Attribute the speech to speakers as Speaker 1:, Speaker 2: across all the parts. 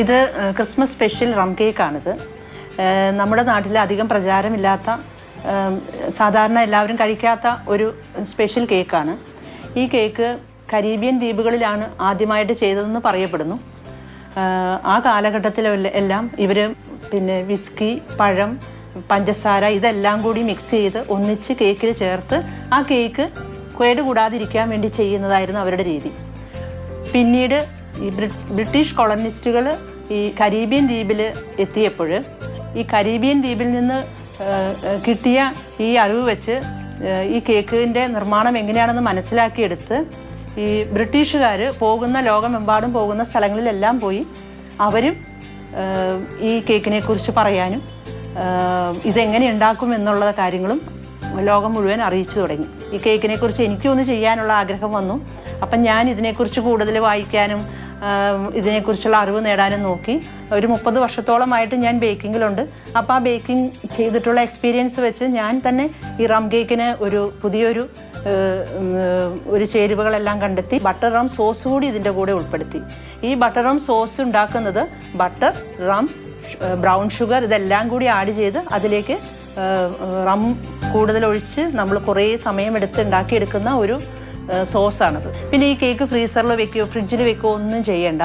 Speaker 1: ഇത് Christmas special rum കേക്കാണിത്. നമ്മുടെ നാട്ടിൽ അധികം പ്രചാരമില്ലാത്ത, സാധാരണ എല്ലാവരും കഴിക്കാത്ത ഒരു സ്പെഷ്യൽ കേക്കാണ്. ഈ കേക്ക് കരീബിയൻ ദ്വീപുകളിലാണ് ആദ്യമായിട്ട് ചെയ്തതെന്ന് പറയപ്പെടുന്നു. ആ കാലഘട്ടത്തിലെല്ലാം ഇവർ പിന്നെ വിസ്കി, പഴം, പഞ്ചസാര ഇതെല്ലാം കൂടി മിക്സ് ചെയ്ത് ഒന്നിച്ച് കേക്കിൽ ചേർത്ത് ആ കേക്ക് കേടുകൂടാതിരിക്കാൻ വേണ്ടി ചെയ്യുന്നതായിരുന്നു അവരുടെ രീതി. പിന്നീട് ഈ ബ്രിട്ടീഷ് കോളനിസ്റ്റുകൾ ഈ കരീബിയൻ ദ്വീപിൽ എത്തിയപ്പോൾ ഈ കരീബിയൻ ദ്വീപിൽ നിന്ന് കിട്ടിയ ഈ അറിവ് വെച്ച് ഈ കേക്കിൻ്റെ നിർമ്മാണം എങ്ങനെയാണെന്ന് മനസ്സിലാക്കിയെടുത്ത് ഈ ബ്രിട്ടീഷുകാർ ലോകമെമ്പാടും പോകുന്ന സ്ഥലങ്ങളിലെല്ലാം പോയി അവരും ഈ കേക്കിനെക്കുറിച്ച് പറയാനും ഇതെങ്ങനെ ഉണ്ടാക്കും എന്നുള്ള കാര്യങ്ങളും ലോകം മുഴുവൻ അറിയിച്ചു തുടങ്ങി. ഈ കേക്കിനെക്കുറിച്ച് എനിക്കൊന്ന് ചെയ്യാനുള്ള ആഗ്രഹം വന്നു. അപ്പം ഞാൻ ഇതിനെക്കുറിച്ച് കൂടുതൽ വായിക്കാനും ഇതിനെക്കുറിച്ചുള്ള അറിവ് നേടാനും നോക്കി. ഒരു 30 വർഷത്തോളമായിട്ട് ഞാൻ ബേക്കിങ്ങിലുണ്ട്. അപ്പോൾ ആ ബേക്കിംഗ് ചെയ്തിട്ടുള്ള എക്സ്പീരിയൻസ് വെച്ച് ഞാൻ തന്നെ ഈ റം കേക്കിന് പുതിയൊരു ചേരുവകളെല്ലാം കണ്ടെത്തി ബട്ടർ റം സോസ് കൂടി ഇതിൻ്റെ കൂടെ ഉൾപ്പെടുത്തി. ഈ ബട്ടർ റം സോസ് ഉണ്ടാക്കുന്നത് ബട്ടർ, റം, ബ്രൗൺ ഷുഗർ ഇതെല്ലാം കൂടി ആഡ് ചെയ്ത് അതിലേക്ക് റം കൂടുതൽ ഒഴിച്ച് നമ്മൾ കുറേ സമയമെടുത്ത് ഉണ്ടാക്കിയെടുക്കുന്ന ഒരു സോസാണത്. പിന്നെ ഈ കേക്ക് ഫ്രീസറിൽ വെക്കുകയോ ഫ്രിഡ്ജിൽ വെക്കുകയോ ഒന്നും ചെയ്യേണ്ട.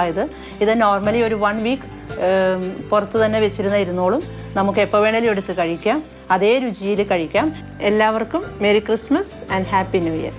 Speaker 1: ഇത് നോർമലി ഒരു 1 വീക്ക് പുറത്ത് തന്നെ ഇരുന്നോളും. നമുക്ക് എപ്പോൾ വേണേലും എടുത്ത് കഴിക്കാം, അതേ രുചിയിൽ കഴിക്കാം. എല്ലാവർക്കും merry Christmas and happy new year.